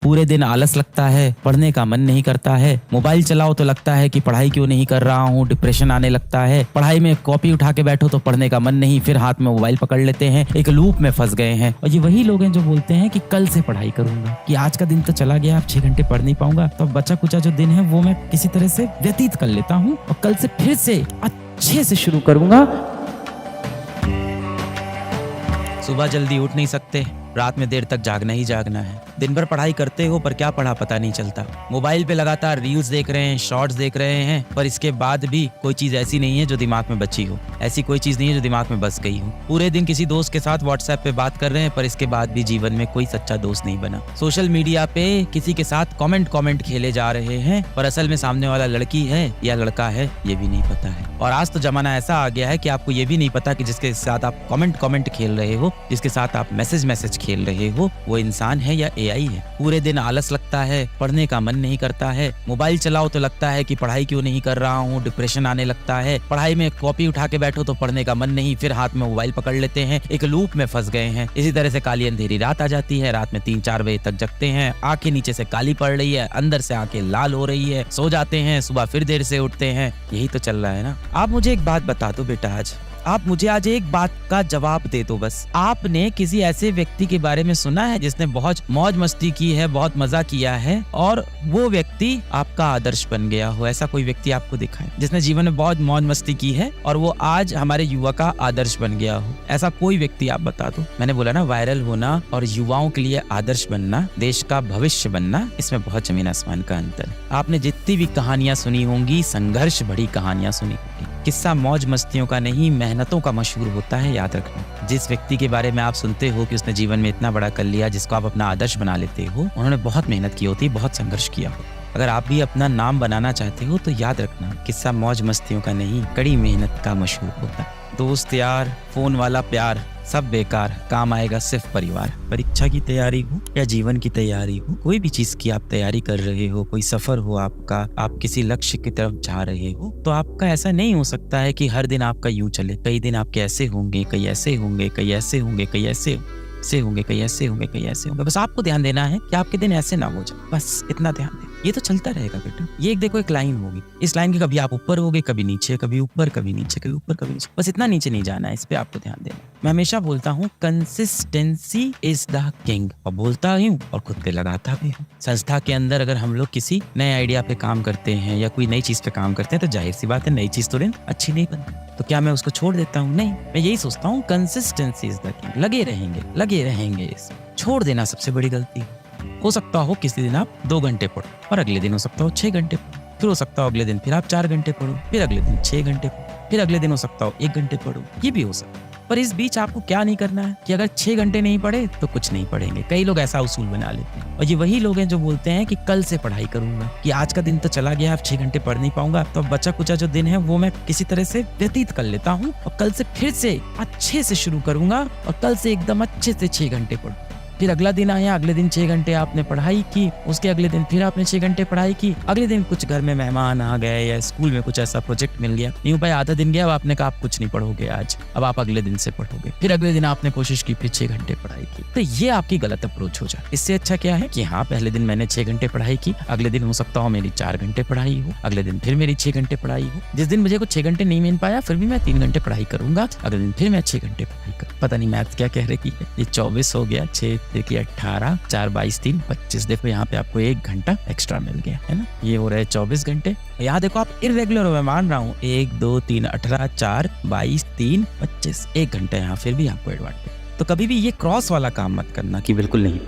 पूरे दिन आलस लगता है, पढ़ने का मन नहीं करता है, मोबाइल चलाओ तो लगता है कि पढ़ाई क्यों नहीं कर रहा हूँ, डिप्रेशन आने लगता है, पढ़ाई में कॉपी उठा के बैठो तो पढ़ने का मन नहीं, फिर हाथ में मोबाइल पकड़ लेते हैं, एक लूप में फंस गए हैं। और ये वही लोग हैं जो बोलते हैं कि कल से पढ़ाई करूंगा, कि आज का दिन तो चला गया, अब 6 घंटे पढ़ नहीं पाऊंगा, तो बचा कुचा जो दिन है वो मैं किसी तरह से व्यतीत कर लेता हूँ और कल से फिर से अच्छे से शुरू करूंगा। सुबह जल्दी उठ नहीं सकते, रात में देर तक जागना ही जागना है। दिन भर पढ़ाई करते हो पर क्या पढ़ा पता नहीं चलता। मोबाइल पे लगातार रील्स देख रहे हैं, शॉर्ट्स देख रहे हैं, पर इसके बाद भी कोई चीज ऐसी नहीं है जो दिमाग में बची हो, ऐसी कोई चीज नहीं है जो दिमाग में बस गई हो। पूरे दिन किसी दोस्त के साथ व्हाट्सएप पे बात कर रहे हैं, पर इसके बाद भी जीवन में कोई सच्चा दोस्त नहीं बना। सोशल मीडिया पे किसी के साथ कॉमेंट खेले जा रहे हैं, पर असल में सामने वाला लड़की है या लड़का है ये भी नहीं पता है। और आज तो जमाना ऐसा आ गया है कि आपको ये भी नहीं पता कि जिसके साथ आप कॉमेंट खेल रहे हो, जिसके साथ आप मैसेज खेल रहे हो, वो इंसान है या एआई है। पूरे दिन आलस लगता है, पढ़ने का मन नहीं करता है, मोबाइल चलाओ तो लगता है कि पढ़ाई क्यों नहीं कर रहा हूँ, डिप्रेशन आने लगता है, पढ़ाई में कॉपी उठा के बैठो तो पढ़ने का मन नहीं, फिर हाथ में मोबाइल पकड़ लेते हैं, एक लूप में फंस गए हैं। इसी तरह से काली अंधेरी रात आ जाती है, रात में 3-4 बजे तक जगते हैं, आंखें नीचे से काली पड़ रही है, अंदर से आंखें लाल हो रही है, सो जाते हैं, सुबह फिर देर से उठते हैं। यही तो चल रहा है ना। आप मुझे एक बात बता दो बेटा, आप मुझे आज एक बात का जवाब दे दो बस। आपने किसी ऐसे व्यक्ति के बारे में सुना है जिसने बहुत मौज मस्ती की है, बहुत मजा किया है और वो व्यक्ति आपका आदर्श बन गया हो? ऐसा कोई व्यक्ति आपको दिखा है जिसने जीवन में बहुत मौज मस्ती की है और वो आज हमारे युवा का आदर्श बन गया हो? ऐसा कोई व्यक्ति आप बता दो। मैंने बोला ना, वायरल होना और युवाओं के लिए आदर्श बनना, देश का भविष्य बनना, इसमें बहुत जमीन आसमान का अंतर है। आपने जितनी भी कहानियां सुनी होंगी, संघर्ष भरी कहानियां सुनी होंगी। किस्सा मौज मस्तियों का नहीं, मेहनतों का मशहूर होता है, याद रखना। जिस व्यक्ति के बारे में आप सुनते हो कि उसने जीवन में इतना बड़ा कर लिया, जिसको आप अपना आदर्श बना लेते हो, उन्होंने बहुत मेहनत की होती, बहुत संघर्ष किया हो। अगर आप भी अपना नाम बनाना चाहते हो तो याद रखना, किस्सा मौज मस्तियों का नहीं, कड़ी मेहनत का मशहूर होता है। दोस्त यार, फोन वाला प्यार सब बेकार, काम आएगा सिर्फ परिवार। परीक्षा की तैयारी हो या जीवन की तैयारी हो, कोई भी चीज की आप तैयारी कर रहे हो, कोई सफर हो आपका, आप किसी लक्ष्य की तरफ जा रहे हो, तो आपका ऐसा नहीं हो सकता है कि हर दिन आपका यूं चले। कई दिन आपके ऐसे होंगे, कई ऐसे होंगे, कई ऐसे होंगे, कई ऐसे होंगे, कई ऐसे होंगे, कई ऐसे होंगे। बस आपको ध्यान देना है कि आपके दिन ऐसे ना हो जाए, बस इतना ध्यान दें। ये तो चलता रहेगा बेटा। ये एक देखो, एक लाइन होगी, इस लाइन के कभी आप ऊपर होगे, कभी नीचे, कभी ऊपर, कभी नीचे, कभी ऊपर, कभी नीचे, बस इतना नीचे नहीं जाना है। इस पे आपको ध्यान देना। मैं हमेशा बोलता हूँ, कंसिस्टेंसी इज द किंग, और बोलता हूँ और खुद पे लगाता भी हूँ। संस्था के अंदर अगर हम लोग किसी नए आइडिया पे काम करते हैं या कोई नई चीज पे काम करते हैं, तो जाहिर सी बात है नई चीज तुरंत अच्छी नहीं बनती। तो क्या मैं उसको छोड़ देता हूँ? नहीं, मैं यही सोचता हूँ, कंसिस्टेंसी इज द किंग। लगे रहेंगे। छोड़ देना सबसे बड़ी गलती। हो सकता हो किसी दिन आप 2 घंटे पढ़ो और अगले दिन हो सकता हो 6 घंटे पढ़ो, फिर हो सकता हो अगले दिन फिर आप 4 घंटे पढ़ो, फिर अगले दिन 6 घंटे पढ़ो, फिर अगले दिन हो सकता हो 1 घंटे पढ़ो। ये भी हो सकता है। पर इस बीच आपको क्या नहीं करना है कि अगर 6 घंटे नहीं पढ़े तो कुछ नहीं पढ़ेंगे। कई लोग ऐसा उसूल बना लेते हैं, और ये वही लोग हैं जो बोलते हैं कि कल से पढ़ाई करूंगा, कि आज का दिन तो चला गया, अब 6 घंटे पढ़ नहीं पाऊंगा, तो बचा कुचा जो दिन है वो मैं किसी तरह से व्यतीत कर लेता हूँ और कल से फिर से अच्छे से शुरू करूंगा और कल से एकदम अच्छे से 6 घंटे पढ़ूं। फिर अगला दिन आया, अगले दिन 6 घंटे आपने पढ़ाई की, उसके अगले दिन फिर आपने 6 घंटे पढ़ाई की, अगले दिन कुछ घर में मेहमान आ गए या स्कूल में कुछ ऐसा प्रोजेक्ट मिल गया, यूं भाई आधा दिन गया, अब आपने कहा आप कुछ नहीं पढ़ोगे आज, अब आप अगले दिन से पढ़ोगे। फिर अगले दिन आपने कोशिश की, फिर 6 घंटे पढ़ाई की। तो ये आपकी गलत अप्रोच हो जाए। इससे अच्छा क्या है कि हाँ, पहले दिन मैंने 6 घंटे पढ़ाई की, अगले दिन हो सकता हो मेरी 4 घंटे पढ़ाई हो, अगले दिन फिर मेरी 6 घंटे पढ़ाई हो। जिस दिन मुझे कुछ 6 घंटे नहीं मिल पाया, फिर भी मैं 3 घंटे पढ़ाई करूंगा, अगले दिन फिर मैं 6 घंटे पढ़ाई करूँ। पता नहीं मैथ क्या कह रही है। ये 24 हो गया, 6 की 18, 4 22 3 25। देखो यहाँ पे आपको 1 घंटा एक्स्ट्रा मिल गया है ना। ये हो रहे 24 घंटे। यहाँ देखो आप इर्रेगुलर हो, मैं मान रहा हूँ, 1 2 3 18 4 22 3 25, 1 घंटा यहाँ फिर भी आपको एडवांटेज। तो कभी भी ये क्रॉस वाला काम मत करना कि बिल्कुल नहीं।